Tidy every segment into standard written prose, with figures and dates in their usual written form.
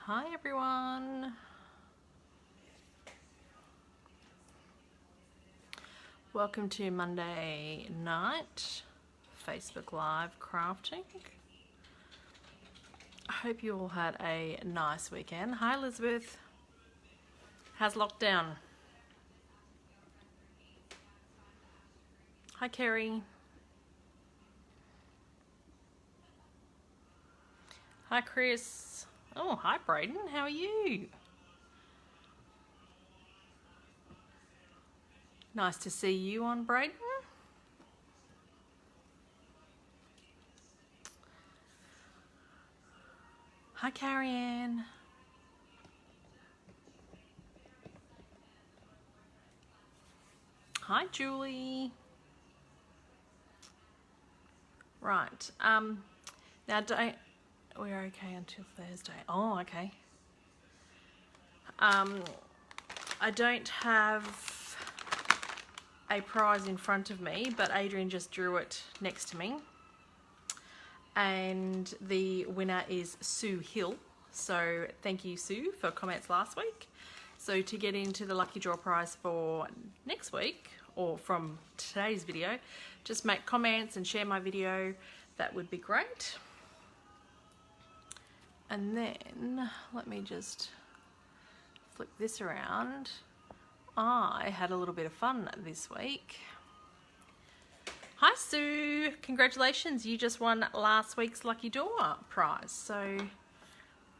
Hi everyone. Welcome to Monday night Facebook Live crafting. I hope you all had a nice weekend. Hi Elizabeth. How's lockdown? Hi Kerry. Hi Chris. Oh, hi Braden. How are you? Nice to see you on, Braden. Hi Carrie Ann. Hi Julie. Right. Now we're okay until Thursday. Oh, okay. I don't have a prize in front of me, but Adrian just drew it next to me. And the winner is Sue Hill. So thank you, Sue, for comments last week. So to get into the lucky draw prize for next week, or from today's video, just make comments and share my video. That would be great. And then let me just flip this around. I had a little bit of fun this week. Hi Sue, congratulations, you just won last week's lucky draw prize. So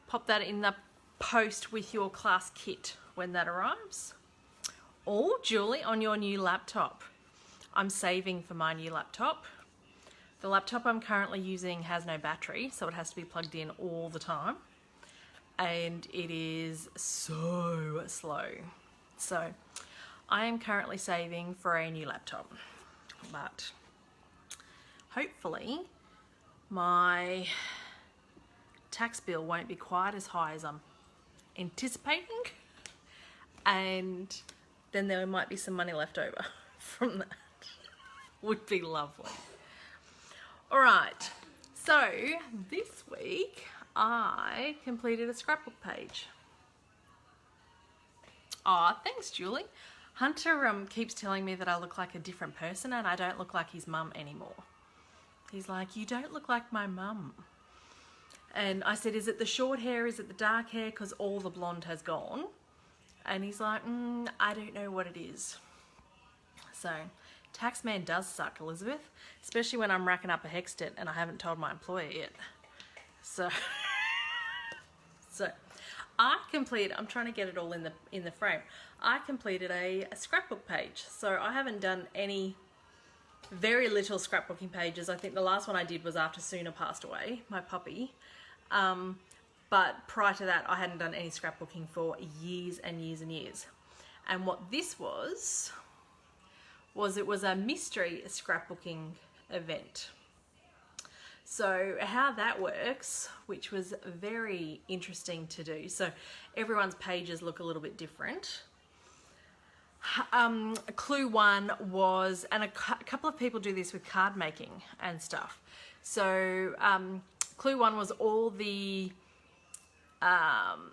pop that in the post with your class kit when that arrives. Or Julie, on your new laptop. I'm saving for my new laptop. The laptop I'm currently using has no battery, so it has to be plugged in all the time. And it is so slow. So I am currently saving for a new laptop. But hopefully my tax bill won't be quite as high as I'm anticipating. And then there might be some money left over from that. Would be lovely. All right, so this week I completed a scrapbook page. Aw, thanks Julie. Hunter keeps telling me that I look like a different person and I don't look like his mum anymore. He's like, you don't look like my mum. And I said, is it the short hair, is it the dark hair, because all the blonde has gone? And he's like, I don't know what it is. So taxman does suck, Elizabeth, especially when I'm racking up a HEX debt and I haven't told my employer yet. So I completed, I'm trying to get it all in the frame. I completed a scrapbook page. So I haven't done very little scrapbooking pages. I think the last one I did was after Suna passed away, my puppy. But prior to that, I hadn't done any scrapbooking for years and years and years. And what this was it was a mystery scrapbooking event. So how that works, which was very interesting to do. So everyone's pages look a little bit different. Clue one was, and a couple of people do this with card making and stuff. So clue one was all the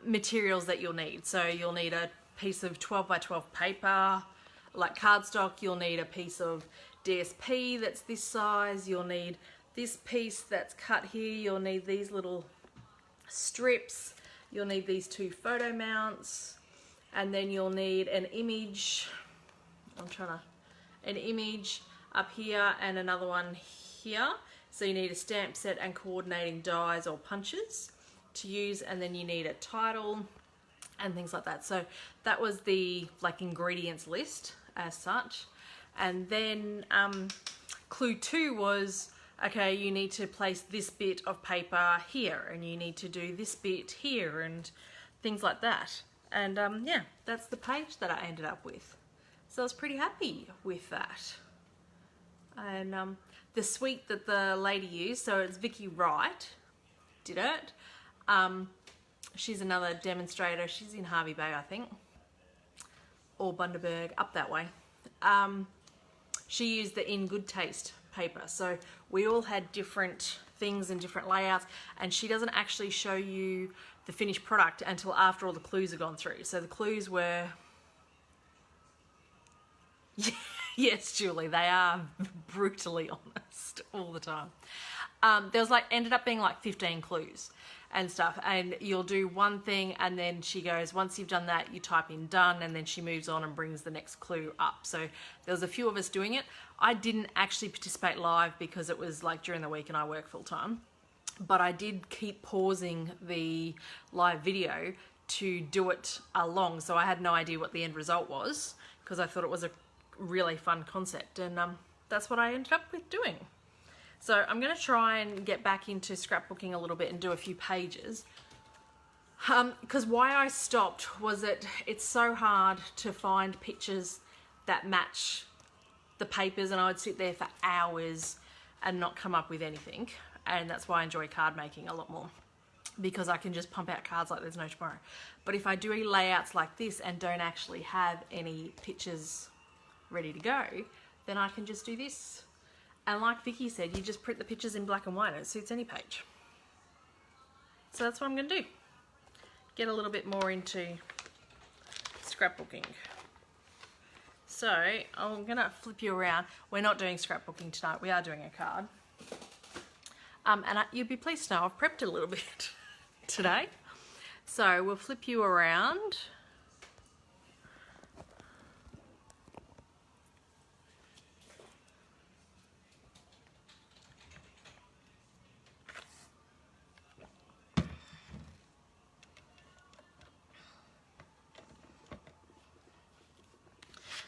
materials that you'll need. So you'll need a piece of 12 by 12 paper, like cardstock. You'll need a piece of DSP that's this size. You'll need this piece that's cut here. You'll need these little strips. You'll need these two photo mounts. And then you'll need an image. An image up here and another one here. So you need a stamp set and coordinating dies or punches to use, and then you need a title and things like that. So that was the ingredients list as such. And then clue two was, okay, you need to place this bit of paper here and you need to do this bit here and things like that. And yeah, that's the page that I ended up with. So I was pretty happy with that. And the suite that the lady used, so it's Vicki Wright did it. She's another demonstrator. She's in Hervey Bay, I think, or Bundaberg, up that way. She used the In Good Taste paper. So we all had different things and different layouts, and she doesn't actually show you the finished product until after all the clues are gone through. So the clues were, yes, Julie, they are brutally honest all the time. There was like, ended up being like 15 clues and stuff, and you'll do one thing and then she goes, once you've done that, you type in done, and then she moves on and brings the next clue up. So there was a few of us doing it. I didn't actually participate live because it was like during the week and I work full time, but I did keep pausing the live video to do it along, so I had no idea what the end result was because I thought it was a really fun concept, and that's what I ended up with doing. So I'm going to try and get back into scrapbooking a little bit and do a few pages, because why I stopped was that it's so hard to find pictures that match the papers, and I would sit there for hours and not come up with anything. And that's why I enjoy card making a lot more, because I can just pump out cards like there's no tomorrow. But if I do layouts like this and don't actually have any pictures ready to go, then I can just do this. And like Vicki said, you just print the pictures in black and white and it suits any page. So that's what I'm going to do. Get a little bit more into scrapbooking. So I'm going to flip you around. We're not doing scrapbooking tonight. We are doing a card. You'd be pleased to know I've prepped a little bit today. So we'll flip you around.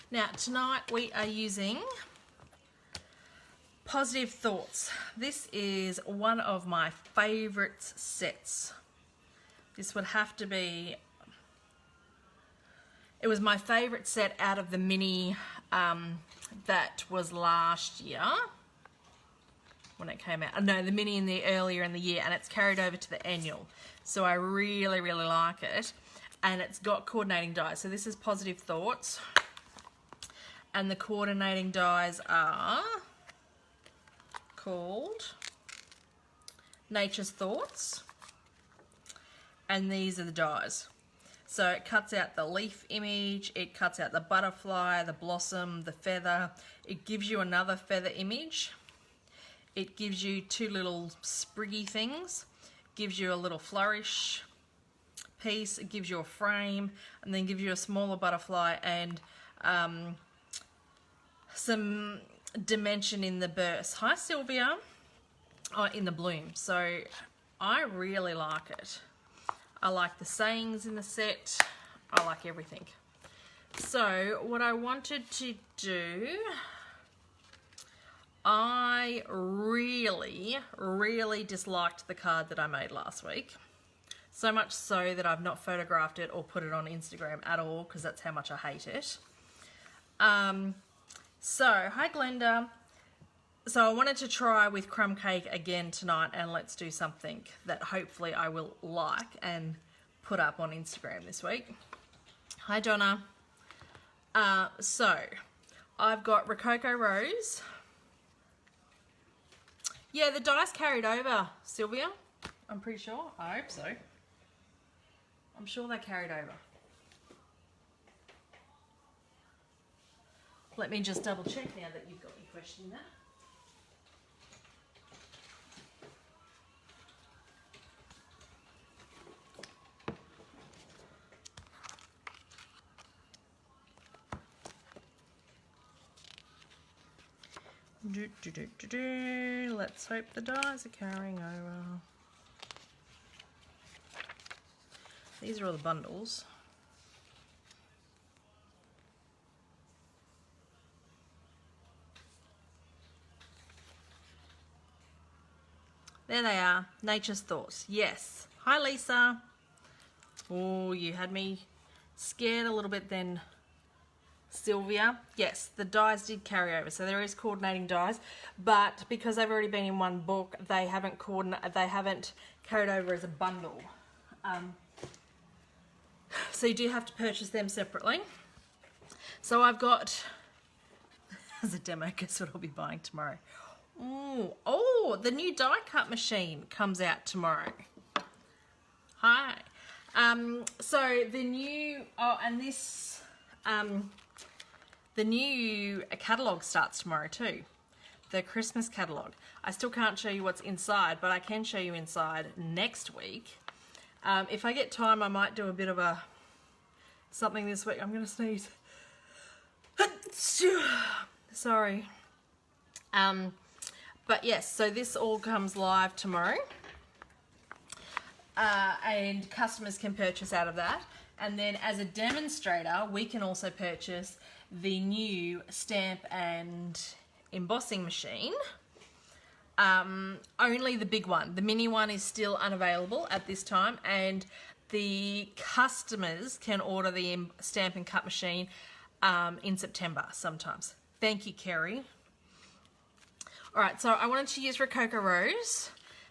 Now tonight we are using Positive Thoughts. This is one of my favourite sets. This would have to be, it was my favourite set out of the mini that was last year when it came out. No, the mini in the earlier in the year, and it's carried over to the annual. So I really, really like it. And it's got coordinating dies. So this is Positive Thoughts. And the coordinating dies are called Nature's Thoughts, and these are the dies. So it cuts out the leaf image, it cuts out the butterfly, the blossom, the feather. It gives you another feather image. It gives you two little spriggy things, gives you a little flourish piece, it gives you a frame, and then gives you a smaller butterfly and some dimension in the burst. Hi Sylvia. In the bloom. So I really like it. I like the sayings in the set. I like everything. So what I wanted to do, I really, really disliked the card that I made last week. So much so that I've not photographed it or put it on Instagram at all, because that's how much I hate it. So, hi Glenda. So I wanted to try with crumb cake again tonight, and let's do something that hopefully I will like and put up on Instagram this week. Hi Donna. So I've got Rococo Rose. Yeah, the dice carried over, Sylvia. I'm pretty sure. I hope so. I'm sure they carried over. Let me just double check now that you've got your question there. Let's hope the dies are carrying over. These are all the bundles. There they are. Nature's Thoughts. Yes. Hi Lisa. Oh, you had me scared a little bit then, Sylvia. Yes, the dies did carry over, so there is coordinating dies, but because they've already been in one book, they haven't carried over as a bundle. So you do have to purchase them separately. So I've got, as a demo, guess what I'll be buying tomorrow? Ooh. Oh, the new die cut machine comes out tomorrow. Hi. So the new, and this, the new catalogue starts tomorrow too. The Christmas catalogue. I still can't show you what's inside, but I can show you inside next week. If I get time, I might do a bit of a something this week. I'm going to sneeze. Sorry. But yes, so this all comes live tomorrow. And customers can purchase out of that. And then as a demonstrator, we can also purchase the new stamp and embossing machine. Only the big one. The mini one is still unavailable at this time, and the customers can order the stamp and cut machine in September sometimes. Thank you, Kerry. All right, so I wanted to use Rococo Rose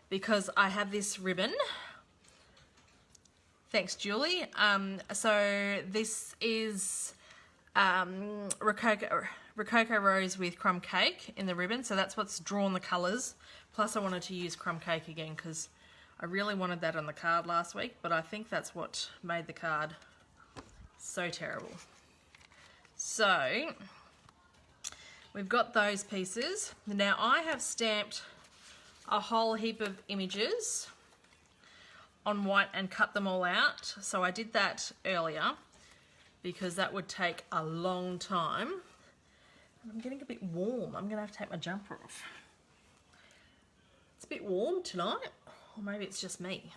because I have this ribbon. Thanks, Julie. So this is Rococo Rose with crumb cake in the ribbon, so that's what's drawn the colours. Plus I wanted to use crumb cake again because I really wanted that on the card last week, but I think that's what made the card so terrible. So we've got those pieces. Now I have stamped a whole heap of images on white and cut them all out. So I did that earlier because that would take a long time. I'm getting a bit warm. I'm gonna have to take my jumper off. It's a bit warm tonight, or maybe it's just me.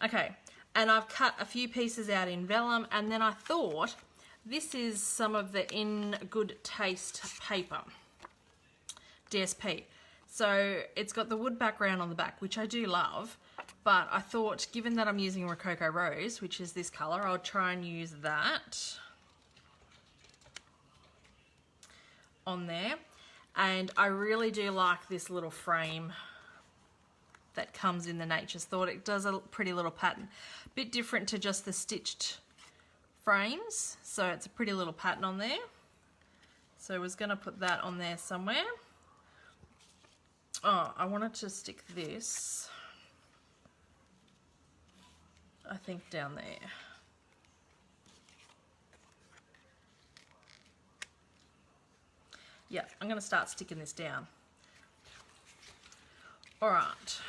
Okay, and I've cut a few pieces out in vellum, and then I thought this is some of the In Good Taste paper, DSP. So it's got the wood background on the back, which I do love, but I thought given that I'm using Rococo Rose, which is this color, I'll try and use that on there. And I really do like this little frame that comes in the Nature's Thought. It does a pretty little pattern, bit different to just the stitched frames, so it's a pretty little pattern on there. So I was going to put that on there somewhere. Oh, I wanted to stick this, I think, down there. Yeah, I'm going to start sticking this down. All right.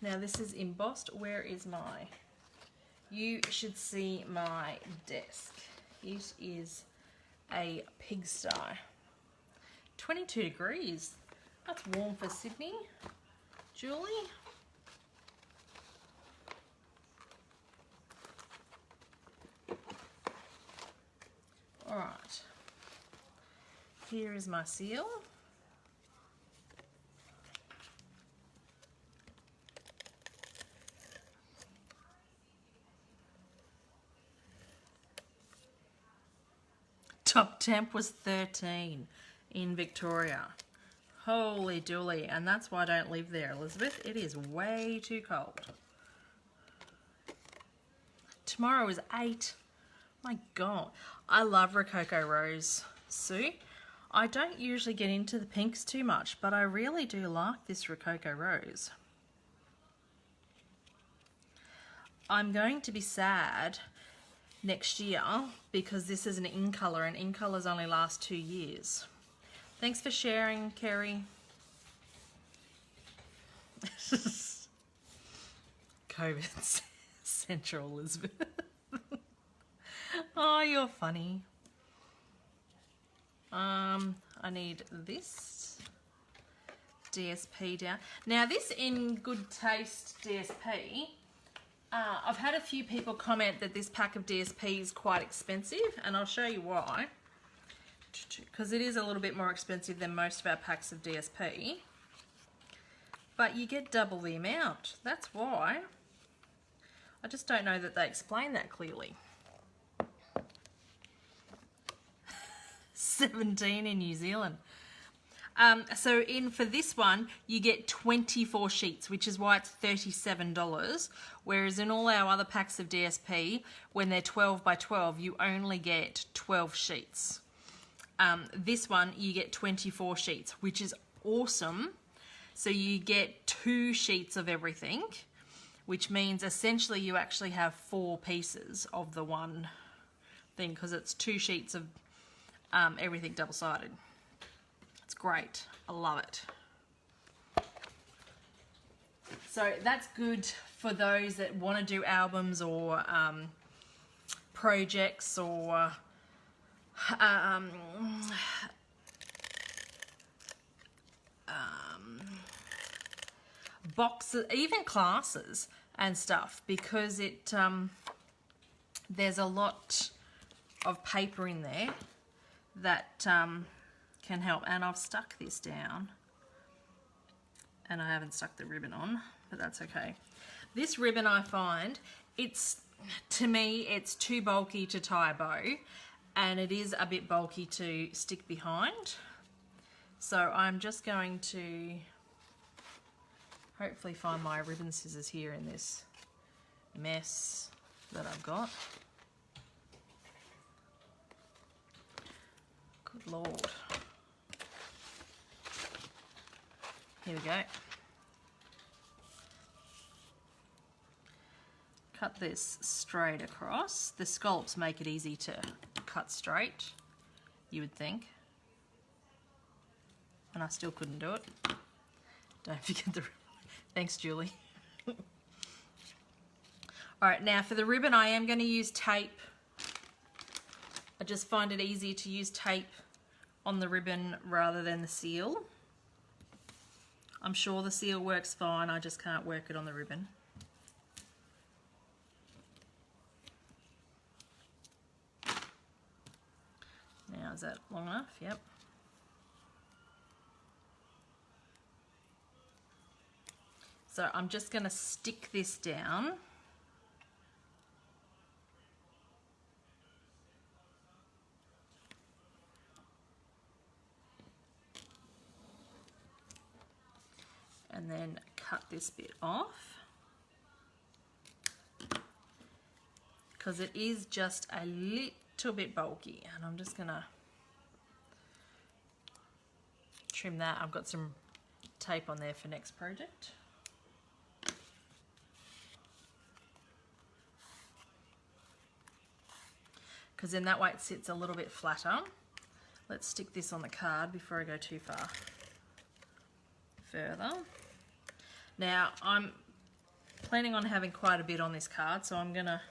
Now this is embossed. Where is my, you should see my desk. It is a pigsty. 22 degrees. That's warm for Sydney. Julie? All right, here is my seal. Top temp was 13 in Victoria. Holy dooly, and that's why I don't live there, Elizabeth. It is way too cold. Tomorrow is 8. My God, I love Rococo Rose, Sue. I don't usually get into the pinks too much, but I really do like this Rococo Rose. I'm going to be sad next year because this is an in colour, and in colours only last 2 years. Thanks for sharing, Kerry. COVID Central, Elizabeth. Oh, you're funny. I need this DSP down. Now this In Good Taste DSP, I've had a few people comment that this pack of DSP is quite expensive, and I'll show you why. Because it is a little bit more expensive than most of our packs of DSP. But you get double the amount. That's why. I just don't know that they explain that clearly. 17 in New Zealand. So for this one, you get 24 sheets, which is why it's $37. Whereas in all our other packs of DSP, when they're 12 by 12, you only get 12 sheets. This one you get 24 sheets, which is awesome. So you get 2 sheets of everything, which means essentially you actually have 4 pieces of the one thing, because it's 2 sheets of everything double-sided. It's great. I love it. So that's good for those that want to do albums or projects or boxes, even classes and stuff, because it there's a lot of paper in there that can help. And I've stuck this down and I haven't stuck the ribbon on, but that's okay. This ribbon, I find, to me it's too bulky to tie a bow, and it is a bit bulky to stick behind. So I'm just going to hopefully find my ribbon scissors here in this mess that I've got. Good Lord. Here we go. Cut this straight across. The scallops make it easy to cut straight, you would think. And I still couldn't do it. Don't forget the ribbon. Thanks, Julie. Alright, now for the ribbon I am going to use tape. I just find it easier to use tape on the ribbon rather than the seal. I'm sure the seal works fine, I just can't work it on the ribbon. Now, is that long enough? Yep. So I'm just going to stick this down. And then cut this bit off, because it is just a little bit bulky, and I'm just gonna trim that. I've got some tape on there for next project. Because then that way it sits a little bit flatter. Let's stick this on the card before I go too far further. Now I'm planning on having quite a bit on this card, so I'm going to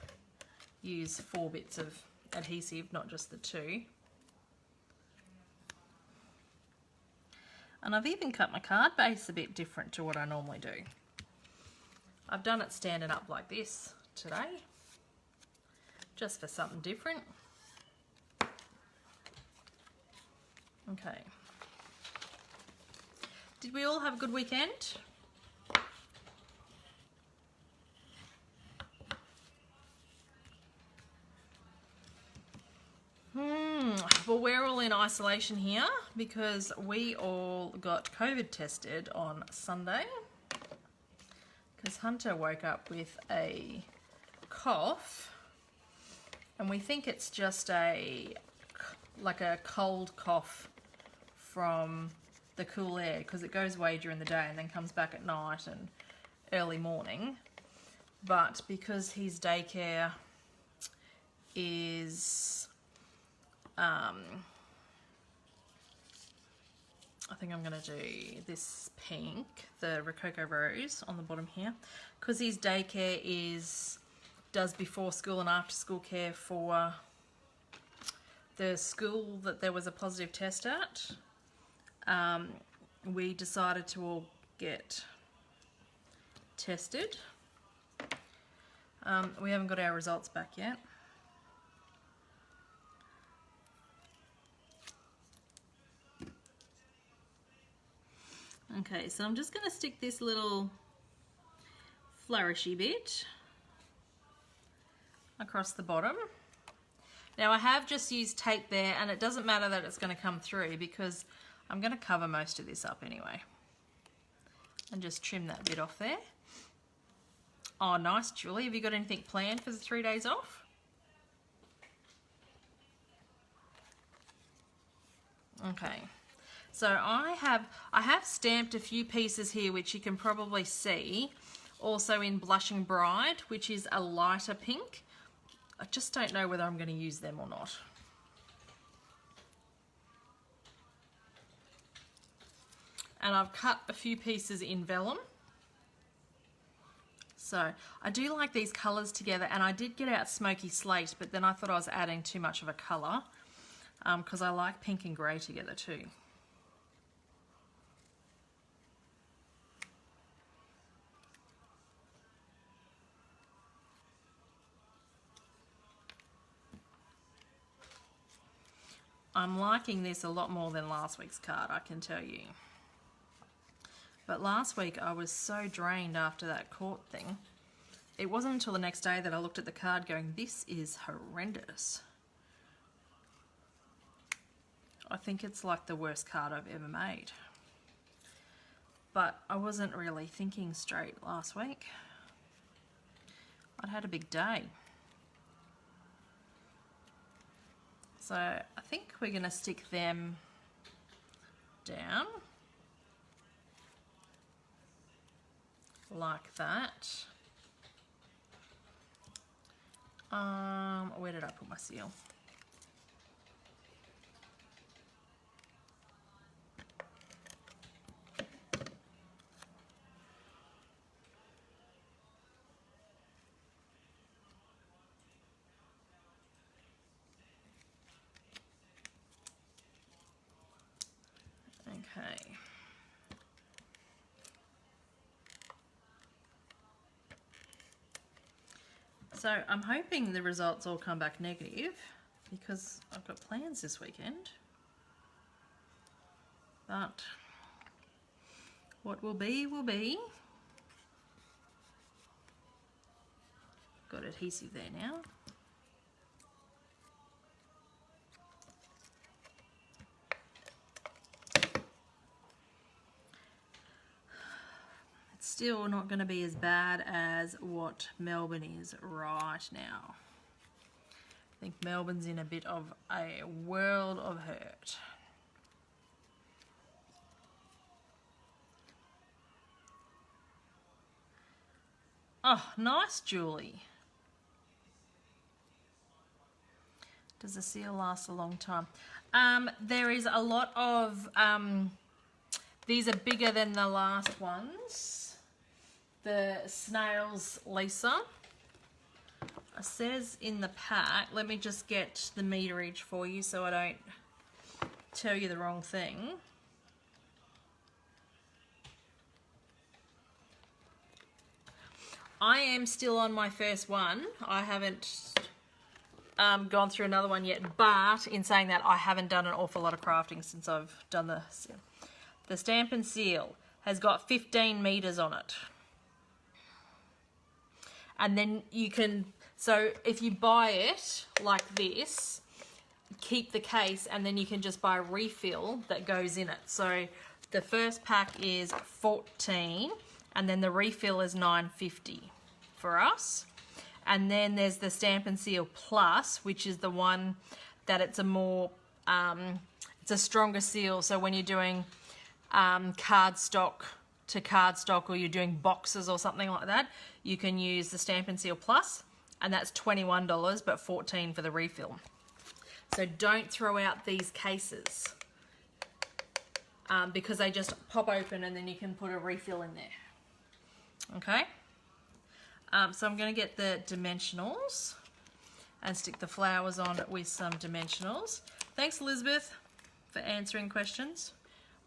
use 4 bits of adhesive, not just the 2. And I've even cut my card base a bit different to what I normally do. I've done it standing up like this today, just for something different. Okay. Did we all have a good weekend? Well, we're all in isolation here because we all got COVID tested on Sunday, because Hunter woke up with a cough, and we think it's just like a cold cough from the cool air, because it goes away during the day and then comes back at night and early morning. But because his daycare is I think I'm going to do this pink, the Rococo Rose on the bottom here, because his daycare does before school and after school care for the school that there was a positive test at. We decided to all get tested. We haven't got our results back yet. Okay, so I'm just going to stick this little flourishy bit across the bottom. Now I have just used tape there, and it doesn't matter that it's going to come through because I'm going to cover most of this up anyway. And just trim that bit off there. Oh, nice, Julie. Have you got anything planned for the 3 days off? Okay, so I have stamped a few pieces here which you can probably see, also in Blushing Bride, which is a lighter pink. I just don't know whether I'm going to use them or not. And I've cut a few pieces in vellum. So I do like these colours together, and I did get out Smoky Slate, but then I thought I was adding too much of a colour because I like pink and grey together too. I'm liking this a lot more than last week's card, I can tell you. But last week I was so drained after that court thing. It wasn't until the next day that I looked at the card going, this is horrendous. I think it's like the worst card I've ever made. But I wasn't really thinking straight last week. I'd had a big day. So I think we're going to stick them down like that. Where did I put my seal? Okay. So I'm hoping the results all come back negative because I've got plans this weekend. But what will be will be. Got adhesive there now. Still not going to be as bad as what Melbourne is right now. I think Melbourne's in a bit of a world of hurt. Oh, nice, Julie. Does the seal last a long time? There is a lot of, these are bigger than the last ones. The Snails Lisa. It says in the pack, let me just get the meterage for you so I don't tell you the wrong thing. I am still on my first one. I haven't gone through another one yet, but in saying that, I haven't done an awful lot of crafting since I've done the seal. The Stamp and Seal has got 15 meters on it. And then you can, so if you buy it like this, keep the case and then you can just buy a refill that goes in it. So the first pack is 14 and then the refill is $9.50 for us. And then there's the Stamp and Seal Plus, which is the one that it's a more, it's a stronger seal. So when you're doing cardstock to cardstock or you're doing boxes or something like that, you can use the Stamp and Seal Plus, and that's $21 but $14 for the refill. So don't throw out these cases because they just pop open and then you can put a refill in there. Okay, so I'm going to get the dimensionals and stick the flowers on with some dimensionals. Thanks, Elizabeth, for answering questions.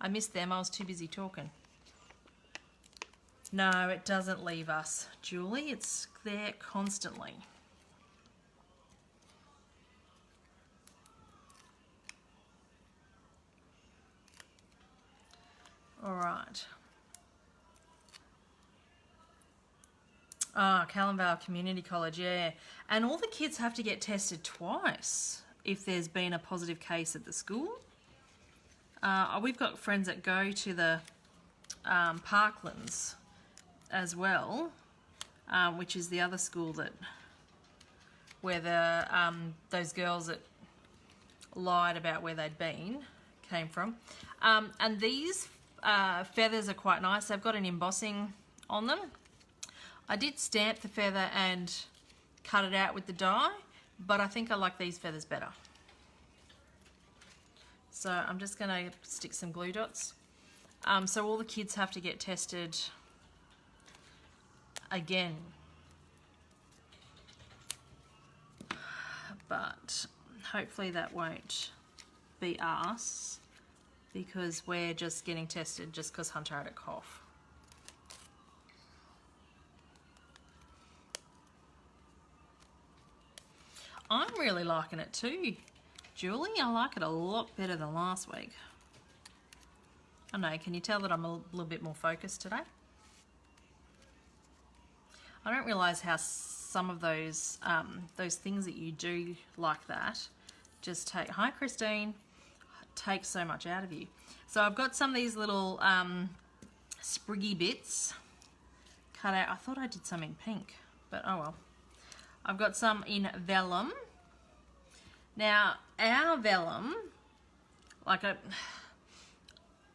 I missed them, I was too busy talking. No, it doesn't leave us, Julie. It's there constantly. All right. Ah, Callanvale Community College, yeah. And all the kids have to get tested twice if there's been a positive case at the school. We've got friends that go to the Parklands as well, which is the other school that where the those girls that lied about where they'd been came from. And these feathers are quite nice. They've got an embossing on them. I did stamp the feather and cut it out with the die, but I think I like these feathers better. So I'm just going to stick some glue dots. So all the kids have to get tested again. But hopefully that won't be us, because we're just getting tested just because Hunter had a cough. I'm really liking it too, Julie. I like it a lot better than last week. I know, can you tell that I'm a little bit more focused today? I don't realise how some of those things that you do like that just take, hi Christine, take so much out of you. So I've got some of these little spriggy bits cut out. I thought I did some in pink, but oh well. I've got some in vellum. Now, our vellum, like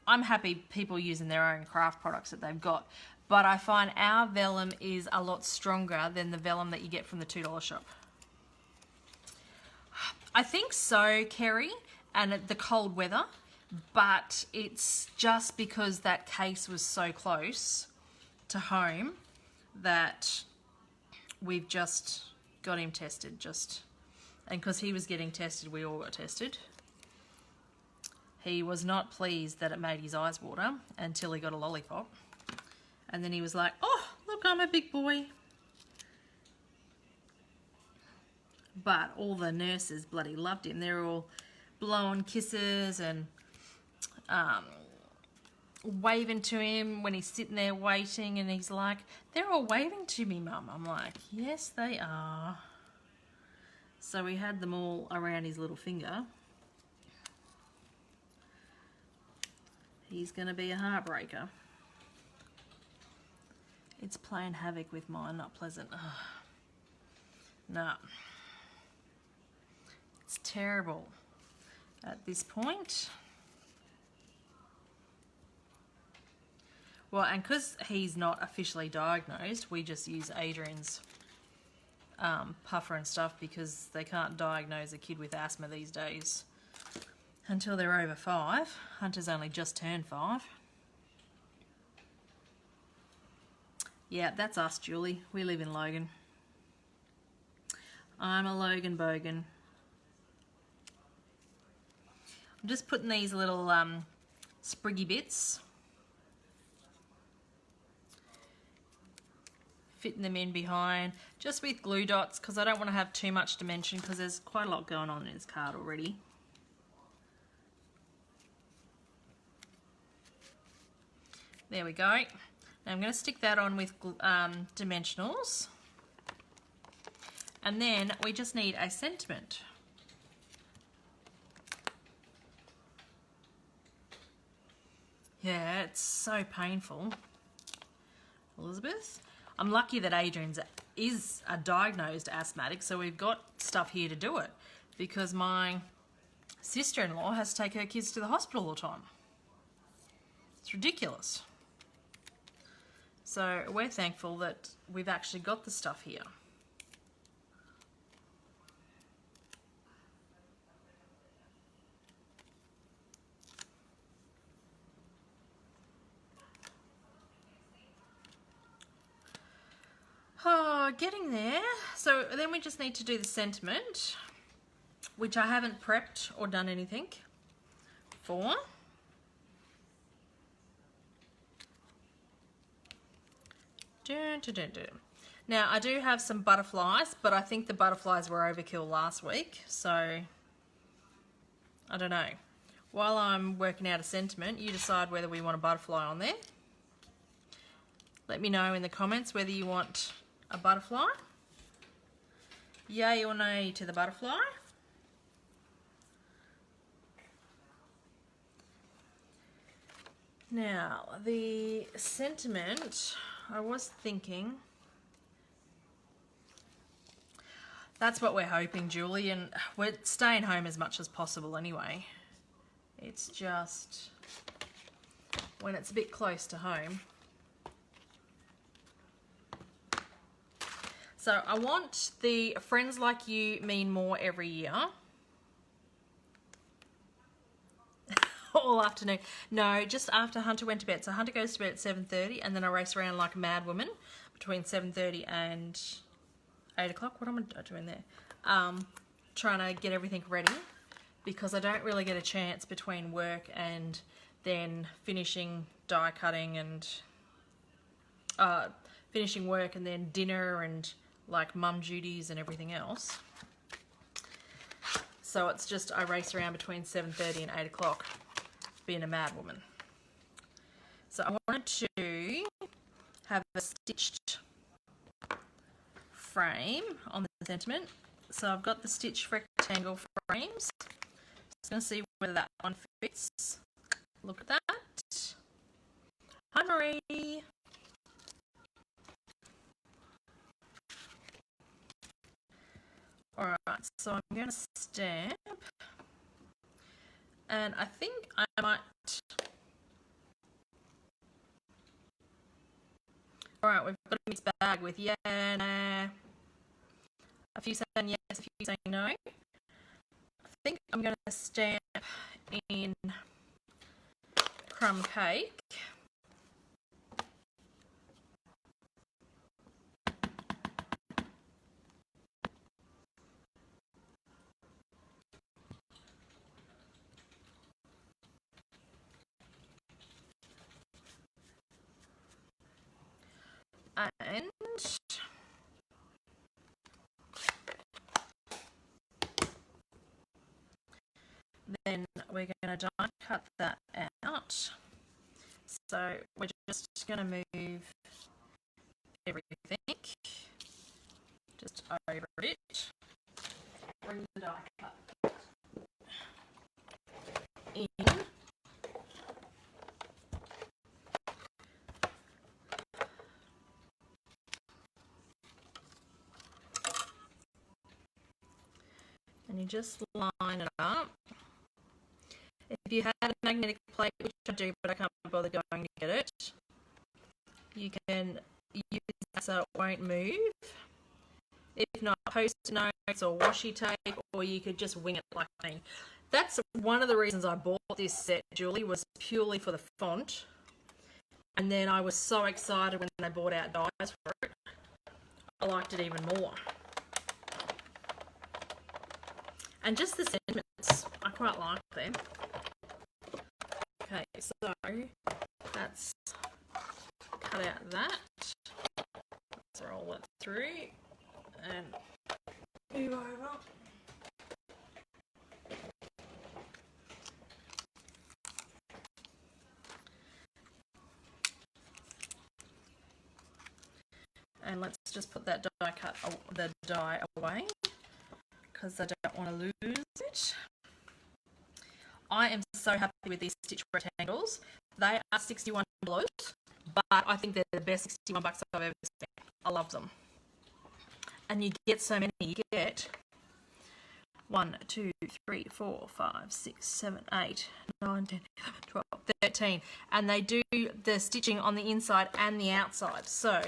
I'm happy people using their own craft products that they've got, but I find our vellum is a lot stronger than the vellum that you get from the $2 shop. I think so, Kerry, and the cold weather, but it's just because that case was so close to home that we've just got him tested, and because he was getting tested, we all got tested. He was not pleased that it made his eyes water until he got a lollipop, and then he was like, oh look, I'm a big boy. But all the nurses bloody loved him. They're all blowing kisses and waving to him when he's sitting there waiting, and he's like, they're all waving to me, Mum. I'm like, yes, they are. So we had them all around his little finger. He's going to be a heartbreaker. It's playing havoc with mine, not pleasant. Ugh. No. It's terrible at this point. Well, and because he's not officially diagnosed, we just use Adrian's puffer and stuff, because they can't diagnose a kid with asthma these days until they're over 5. Hunter's only just turned 5. Yeah, that's us, Julie. We live in Logan. I'm a Logan bogan. I'm just putting these little spriggy bits, fitting them in behind, just with glue dots, because I don't want to have too much dimension, because there's quite a lot going on in this card already. There we go. Now I'm going to stick that on with dimensionals, and then we just need a sentiment. Yeah, it's so painful. Elizabeth? I'm lucky that Adrian is a diagnosed asthmatic, so we've got stuff here to do it, because my sister-in-law has to take her kids to the hospital all the time. It's ridiculous. So we're thankful that we've actually got the stuff here. Oh, getting there. So then we just need to do the sentiment, which I haven't prepped or done anything for. Dun, dun, dun, dun. Now I do have some butterflies, but I think the butterflies were overkill last week, so I don't know. While I'm working out a sentiment, you decide whether we want a butterfly on there. Let me know in the comments whether you want a butterfly. Yay or nay to the butterfly. Now, the sentiment, I was thinking, that's what we're hoping, Julie, and we're staying home as much as possible anyway. It's just when it's a bit close to home. So I want the Friends Like You Mean More every year. All afternoon. No, just after Hunter went to bed. So Hunter goes to bed at 7:30 and then I race around like a mad woman between 7:30 and 8 o'clock. What am I doing there? Trying to get everything ready because I don't really get a chance between work and then finishing die cutting and finishing work and then dinner and like mum duties and everything else. So it's just I race around between 7:30 and 8 o'clock being a mad woman. So I wanted to have a stitched frame on the sentiment. So I've got the stitched rectangle frames. Just going to see whether that one fits. Look at that. Hi Marie. Alright, so I'm going to stamp. And I think I might... Alright, we've got a mixed bag with yeah, nah. A few saying yes, a few saying no. I think I'm going to stamp in crumb cake. And then we're going to die cut that out. So we're just going to move everything just over it. Bring the die cut in. And you just line it up. If you had a magnetic plate, which I do, but I can't bother going to get it, you can use that so it won't move. If not, post-it notes or washi tape, or you could just wing it like me. That's one of the reasons I bought this set, Julie, was purely for the font. And then I was so excited when they brought out dies for it. I liked it even more. And just the sentiments, I quite like them. Okay, so that's cut out that. Let's roll it through and move over. And let's just put that the die away because I don't want to lose it. I am so happy with these stitch rectangles. They are $61, but I think they're the best $61 I've ever spent. I love them. And you get so many. You get 1, 2, 3, 4, 5, 6, 7, 8, 9, 10, 11, 12, 13. And they do the stitching on the inside and the outside. So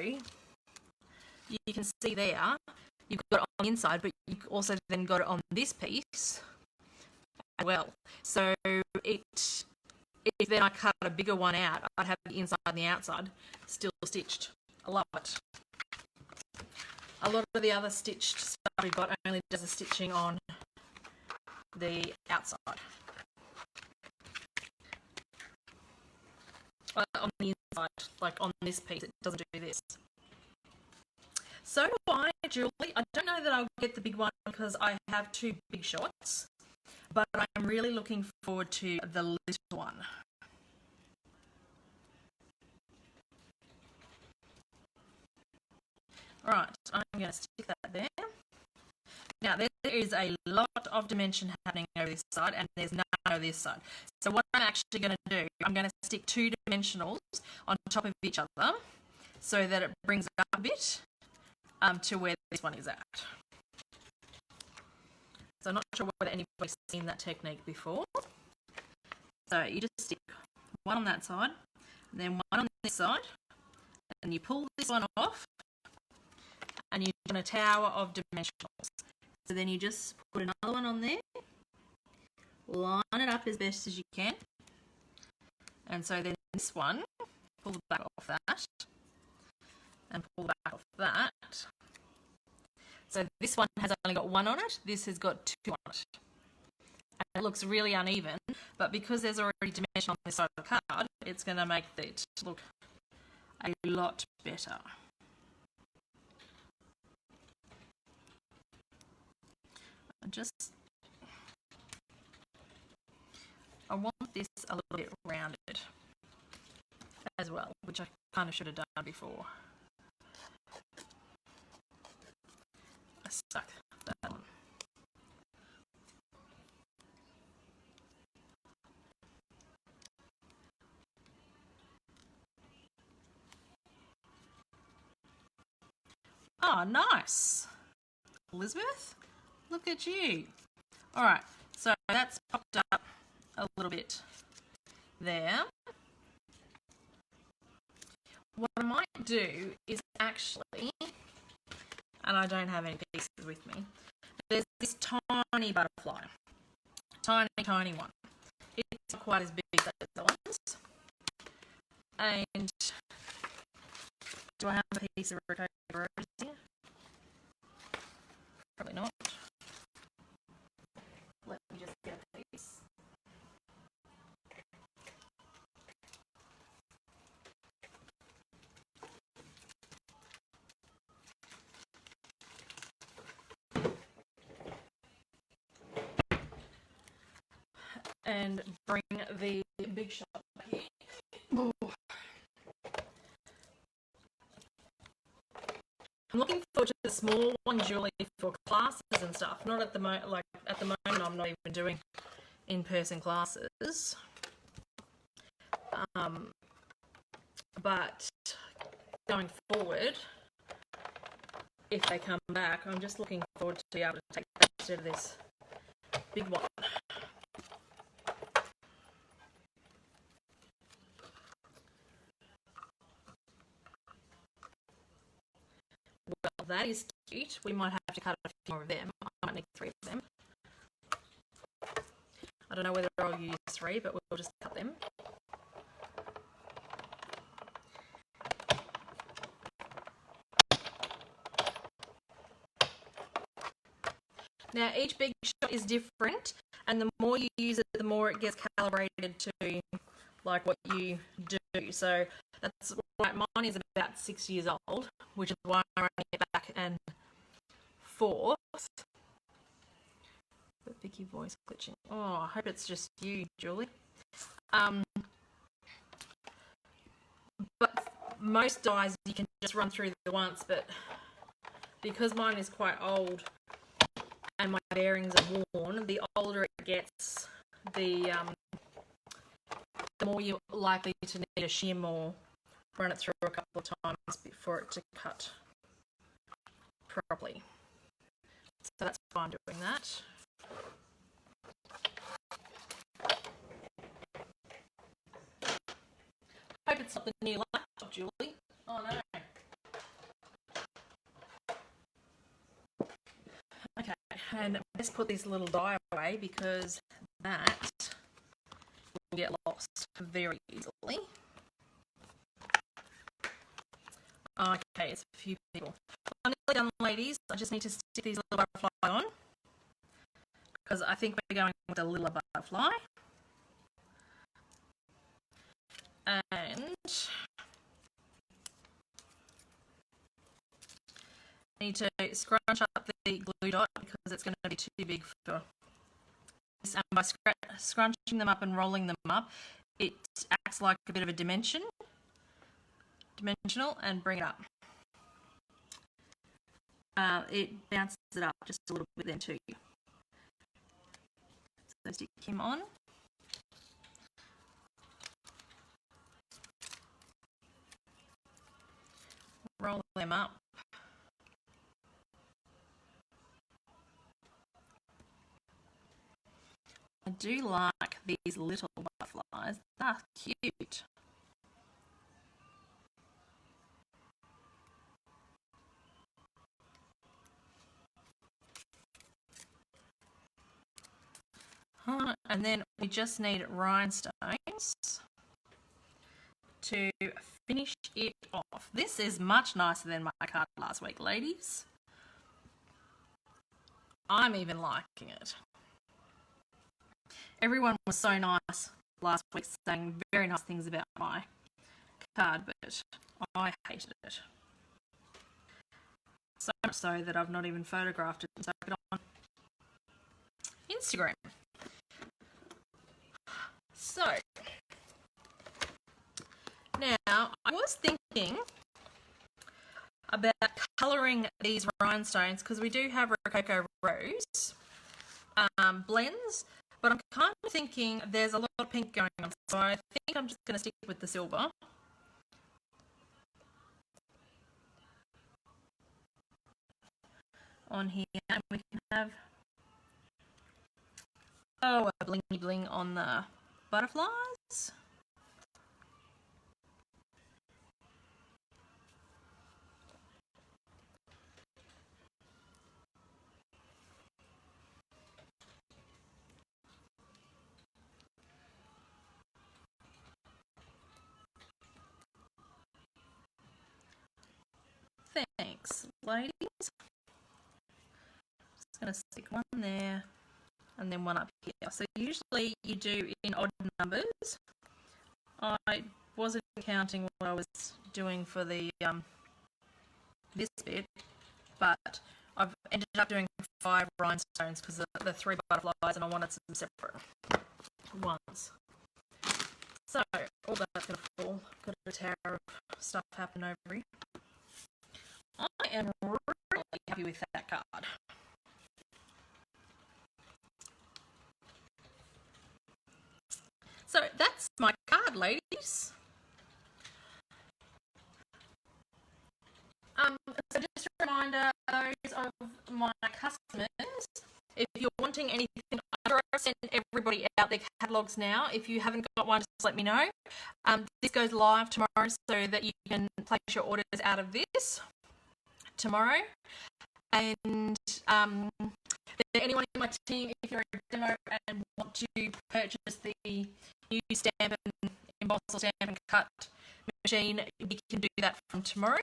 you can see there, you've got it on the inside, but you've also then got it on this piece as well. So if then I cut a bigger one out, I'd have the inside and the outside still stitched. I love it. A lot of the other stitched stuff we've got only does the stitching on the outside. On the inside, like on this piece, it doesn't do this. So do I, Julie. I don't know that I'll get the big one because I have 2 big shots, but I'm really looking forward to the little one. Alright, I'm going to stick that there. Now there is a lot of dimension happening over this side and there's none over this side. So what I'm actually going to do, I'm going to stick 2 dimensionals on top of each other so that it brings it up a bit to where this one is at. So I'm not sure whether anybody's seen that technique before, So you just stick one on that side, and then one on this side, and you pull this one off, and you've done a tower of dimensionals. So then you just put another one on there, line it up as best as you can, and so then this one, pull the back off that, and pull the back off that. So this one has only got one on it, this has got two on it. And it looks really uneven, but because there's already dimension on this side of the card, it's going to make it look a lot better. I want this a little bit rounded as well, which I kind of should have done before. I stuck that on. Oh, nice. Elizabeth, look at you. All right, so that's popped up a little bit there. What I might do is actually, and I don't have any pieces with me, there's this tiny butterfly. Tiny, tiny one. It's not quite as big as those other ones. And do I have a piece of ricotta rose here? Probably not. Let me just get a piece. And bring the big shot here. Oh. I'm looking forward to the small one, Julie, for classes and stuff. Not at the moment, like at the moment, I'm not even doing in-person classes. But going forward, if they come back, I'm just looking forward to be able to take that instead of this big one. Well, that is cute. We might have to cut a few more of them. I might need 3 of them. I don't know whether I'll use 3, but we'll just cut them. Now each big shot is different, and the more you use it, the more it gets calibrated to like what you do. So that's why mine is about 6 years old, which is why I'm running it back and forth. But Vicki voice glitching. Oh, I hope it's just you, Julie. But most dies you can just run through the once, but because mine is quite old and my bearings are worn, the older it gets, the more you're likely to need a shim or run it through a couple of times for it to cut properly. So that's why I'm doing that. Hope it's not the new laptop, Julie. Oh no. Okay, and let's put this little die away because that will get lost very easily. Okay, it's a few people. I'm nearly done, ladies. I just need to stick these little butterflies on because I think we're going with a little butterfly. And I need to scrunch up the glue dot because it's going to be too big for this. And by scrunching them up and rolling them up, it acts like a bit of a dimensional, and bring it up. It bounces it up just a little bit then too. So stick him on. Roll them up. I do like these little butterflies. They're cute. And then we just need rhinestones to finish it off. This is much nicer than my card last week, ladies. I'm even liking it. Everyone was so nice last week, saying very nice things about my card, but I hated it. So much so that I've not even photographed it and stuck it on Instagram. So, now I was thinking about colouring these rhinestones because we do have Rococo Rose blends, but I'm kind of thinking there's a lot of pink going on, so I think I'm just going to stick with the silver. On here, and we can have a blingy bling on the butterflies. Thanks, ladies. Just going to stick one there and then one up here. So usually you do in odd numbers. I wasn't counting what I was doing for the this bit, but I've ended up doing 5 rhinestones because the 3 butterflies, and I wanted some separate ones. So all that's going to fall. Got a tower of stuff happen over here. I am really happy with that card. So that's my card, ladies. So just a reminder, those of my customers, if you're wanting anything, I send everybody out their catalogues now. If you haven't got one, just let me know. This goes live tomorrow so that you can place your orders out of this tomorrow. And anyone in my team, if you're a demo and want to purchase the new stamp and emboss or stamp and cut machine, we can do that from tomorrow.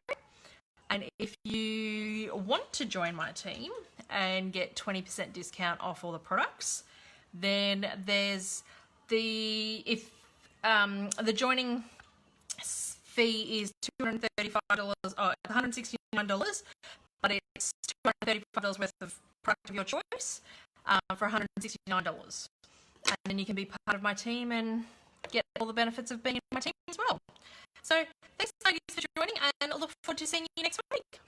And if you want to join my team and get 20% discount off all the products, then there's the joining fee is $235, $169, but it's $235 worth of product of your choice for $169. And then you can be part of my team and get all the benefits of being in my team as well. So thanks, ladies, for joining, and I look forward to seeing you next week.